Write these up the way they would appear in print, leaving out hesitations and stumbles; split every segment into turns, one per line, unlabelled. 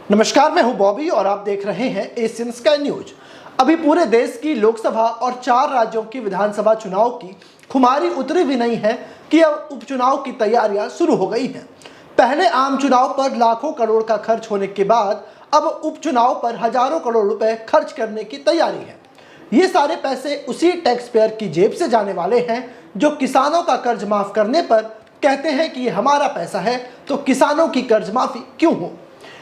नमस्कार, मैं हूं बॉबी और आप देख रहे हैं एशियन स्काई न्यूज। अभी पूरे देश की लोकसभा और 4 राज्यों की विधानसभा चुनाव की खुमारी उतरी भी नहीं है कि अब उपचुनाव की तैयारियां शुरू हो गई हैं। पहले आम चुनाव पर लाखों करोड़ का खर्च होने के बाद अब उपचुनाव पर हजारों करोड़ रुपए खर्च करने की तैयारी है। ये सारे पैसे उसी टैक्स पेयर की जेब से जाने वाले हैं जो किसानों का कर्ज माफ करने पर कहते हैं कि ये हमारा पैसा है, तो किसानों की कर्ज माफी क्यों हो।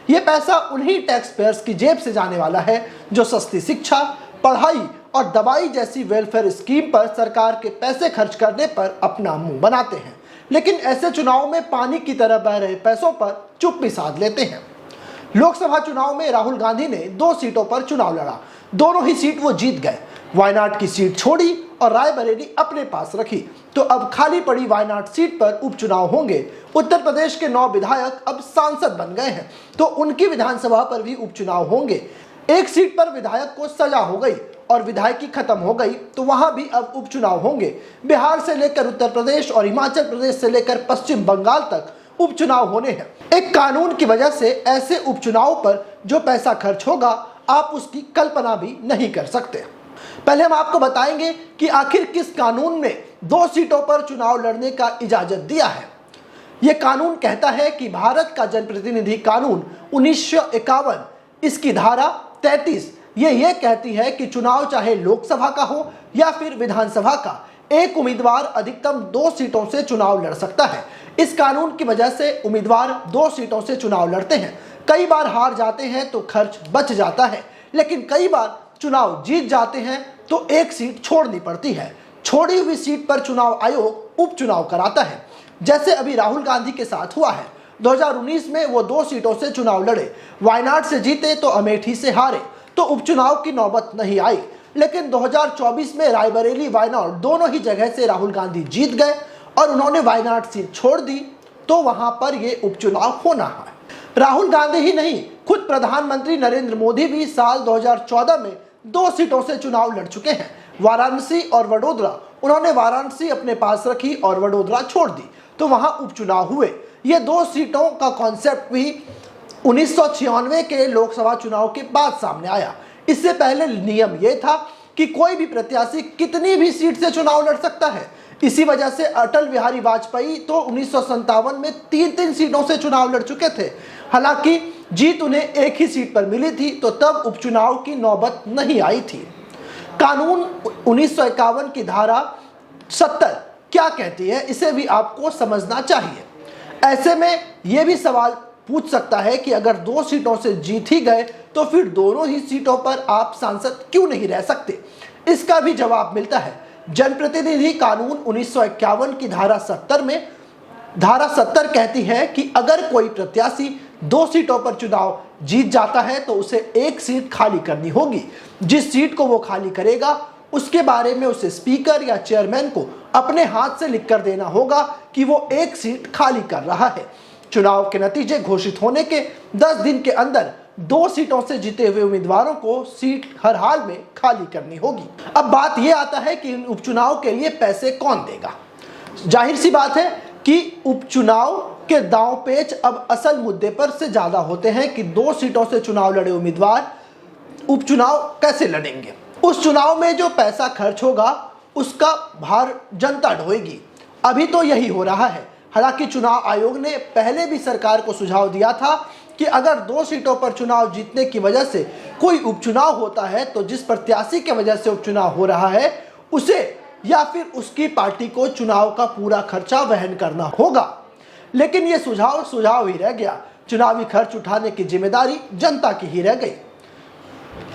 ये पैसा उन्हीं टैक्स पेयर्स की जेब से जाने वाला है जो सस्ती शिक्षा, पढ़ाई और दवाई जैसी वेलफेयर स्कीम पर सरकार के पैसे खर्च करने पर अपना मुंह बनाते हैं, लेकिन ऐसे चुनाव में पानी की तरह बह रहे पैसों पर चुप्पी साध लेते हैं। लोकसभा चुनाव में राहुल गांधी ने 2 सीटों पर चुनाव लड़ा, दोनों ही सीट वो जीत गए। वायनाड की सीट छोड़ी और रायबरेली अपने पास रखी, तो अब खाली पड़ी वायनाड सीट पर उपचुनाव होंगे। उत्तर प्रदेश के 9 विधायक अब सांसद बन गए हैं, तो उनकी विधानसभा पर भी उपचुनाव होंगे। एक सीट पर विधायक को सजा हो गई और विधायकी खत्म हो गई, तो वहां भी अब उपचुनाव होंगे। बिहार से लेकर उत्तर प्रदेश और हिमाचल प्रदेश से लेकर पश्चिम बंगाल तक उपचुनाव होने हैं। एक कानून की वजह से ऐसे उपचुनाव पर जो पैसा खर्च होगा, आप उसकी कल्पना भी नहीं कर सकते। पहले हम आपको बताएंगे कि आखिर किस कानून ने 2 सीटों पर चुनाव लड़ने का इजाजत दिया है। यह कानून कहता है कि भारत का जनप्रतिनिधि कानून 1951, इसकी धारा 33 ये कहती है कि चुनाव चाहे लोकसभा का हो या फिर विधानसभा का, एक उम्मीदवार अधिकतम 2 सीटों से चुनाव लड़ सकता है। इस कानून की वजह से उम्मीदवार 2 सीटों से चुनाव लड़ते हैं। कई बार हार जाते हैं तो खर्च बच जाता है, लेकिन कई बार चुनाव जीत जाते हैं तो एक सीट छोड़नी पड़ती है। छोड़ी हुई सीट पर चुनाव आयोग उपचुनाव कराता है, जैसे अभी राहुल गांधी के साथ हुआ है। 2019 में वो 2 सीटों से चुनाव लड़े, वायनाड से जीते तो अमेठी से हारे, तो उपचुनाव की नौबत नहीं आई। लेकिन 2024 में रायबरेली, वायनाड दोनों ही जगह से राहुल गांधी जीत गए और उन्होंने वायनाड सीट छोड़ दी, तो वहां पर ये उपचुनाव होना है। राहुल गांधी ही नहीं, खुद प्रधानमंत्री नरेंद्र मोदी भी साल 2014 में 2 सीटों से चुनाव लड़ चुके हैं, वाराणसी और वडोदरा। उन्होंने वाराणसी अपने पास रखी और वडोदरा छोड़ दी, तो वहां उपचुनाव हुए। ये 2 सीटों का कॉन्सेप्ट भी 1996 के लोकसभा चुनाव के बाद सामने आया। इससे पहले नियम यह था कि कोई भी प्रत्याशी कितनी भी सीट से चुनाव लड़ सकता है। इसी वजह से अटल बिहारी वाजपेयी तो 1957 में 3 सीटों से चुनाव लड़ चुके थे। हालांकि जीत उन्हें एक ही सीट पर मिली थी, तो तब उपचुनाव की नौबत नहीं आई थी। कानून 1951 की धारा 70 क्या कहती है, इसे भी आपको समझना चाहिए। ऐसे में यह भी सवाल पूछ सकता है कि अगर 2 सीटों से जीत ही गए तो फिर दोनों ही सीटों पर आप सांसद क्यों नहीं रह सकते। इसका भी जवाब मिलता है जनप्रतिनिधि कानून 1951 की धारा 70 में। धारा 70 कहती है कि अगर कोई प्रत्याशी 2 सीटों पर चुनाव जीत जाता है तो उसे एक सीट खाली करनी होगी। जिस सीट को वो खाली करेगा उसके बारे में उसे स्पीकर या चेयरमैन को अपने हाथ से लिखकर देना होगा कि वो एक सीट खाली कर रहा है। चुनाव के नतीजे घोषित होने के 10 दिन के अंदर 2 सीटों से जीते हुए उम्मीदवारों को सीट हर हाल में खाली करनी होगी। अब बात यह आता है कि उपचुनाव के लिए पैसे कौन देगा। जाहिर सी बात है कि उपचुनाव के दांव पेच अब असल मुद्दे पर से ज्यादा होते हैं कि 2 सीटों से चुनाव लड़े उम्मीदवार उपचुनाव कैसे लड़ेंगे। उस चुनाव में जो पैसा खर्च होगा उसका भार जनता ढोएगी। अभी तो यही हो रहा है। हालांकि चुनाव आयोग ने पहले भी सरकार को सुझाव दिया था कि अगर 2 सीटों पर चुनाव जीतने की वजह से कोई उपचुनाव होता है तो जिस प्रत्याशी के वजह से उपचुनाव हो रहा है उसे या फिर उसकी पार्टी को चुनाव का पूरा खर्चा वहन करना होगा। लेकिन यह सुझाव ही रह गया। चुनावी खर्च उठाने की जिम्मेदारी जनता की ही रह गई।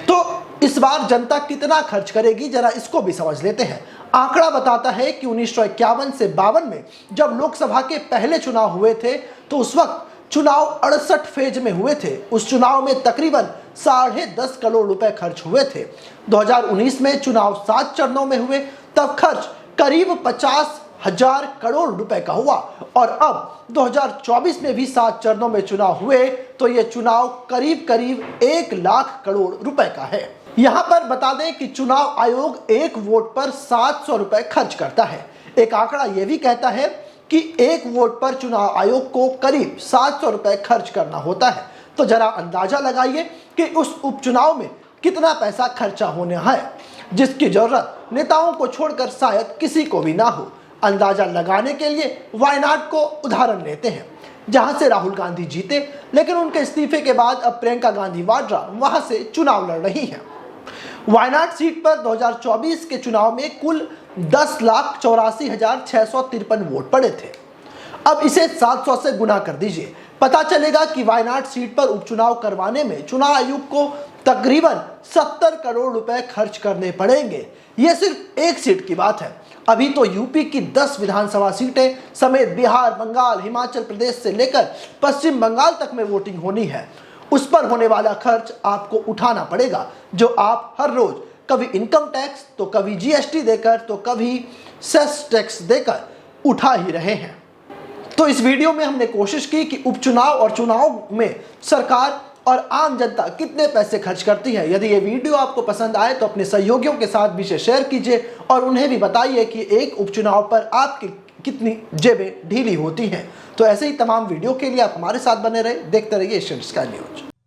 तो इस बार जनता कितना खर्च करेगी, जरा इसको भी समझ लेते हैं। आंकड़ा बताता है कि 1951 से 52 में जब लोकसभा के पहले चुनाव हुए थे तो उस वक्त चुनाव 68 फेज में हुए थे। उस चुनाव में तकरीबन 10.5 करोड़ रुपए खर्च हुए थे। 2019 में चुनाव 7 चरणों में हुए, तब खर्च करीब 50,000 करोड़ रुपए का हुआ। और अब 2024 में भी 7 चरणों में चुनाव हुए, तो यह चुनाव करीब 1 लाख करोड़ रुपए का है। यहां पर बता दें कि चुनाव आयोग एक वोट पर 700 रुपए खर्च करता है। एक आंकड़ा यह भी कहता है कि एक वोट पर चुनाव आयोग को करीब 700 रुपए खर्च करना होता है। तो जरा अंदाजा लगाइए कि उस उपचुनाव में कितना पैसा खर्चा होने है, जिसकी जरूरत नेताओं को छोड़कर शायद किसी को भी ना हो। अंदाजा लगाने के लिए वायनाड को उदाहरण लेते हैं, जहां से राहुल गांधी जीते, लेकिन उनके इस्तीफे के बाद अब प्रियंका गांधी वाड्रा वहां से चुनाव लड़ रही हैं। वायनाड सीट पर 2024 के चुनाव में कुल 10,84,653 वोट पड़े थे। अब इसे 700 से गुना कर दीजिए, पता चलेगा कि वायनाड सीट पर उपचुनाव करवाने में चुनाव आयोग को तकरीबन 70 करोड़ रुपए खर्च करने पड़ेंगे। यह सिर्फ एक सीट की बात है। अभी तो यूपी की 10 विधानसभा सीटें समेत बिहार, बंगाल, हिमाचल प्रदेश से लेकर पश्चिम बंगाल तक में वोटिंग होनी है। उस पर होने वाला खर्च आपको उठाना पड़ेगा, जो आप हर रोज कभी इनकम टैक्स, तो कभी जीएसटी देकर, तो कभी सेस टैक्स देकर उठा ही रहे हैं। तो इस वीडियो में हमने कोशिश की कि उपचुनाव और चुनाव में सरकार और आम जनता कितने पैसे खर्च करती है। यदि ये वीडियो आपको पसंद आए तो अपने सहयोगियों के साथ भी इसे शेयर कीजिए और उन्हें भी बताइए कि एक उपचुनाव पर आपकी कितनी जेबें ढीली होती हैं। तो ऐसे ही तमाम वीडियो के लिए आप हमारे साथ बने रहे, देखते रहिए एशियन स्काई न्यूज।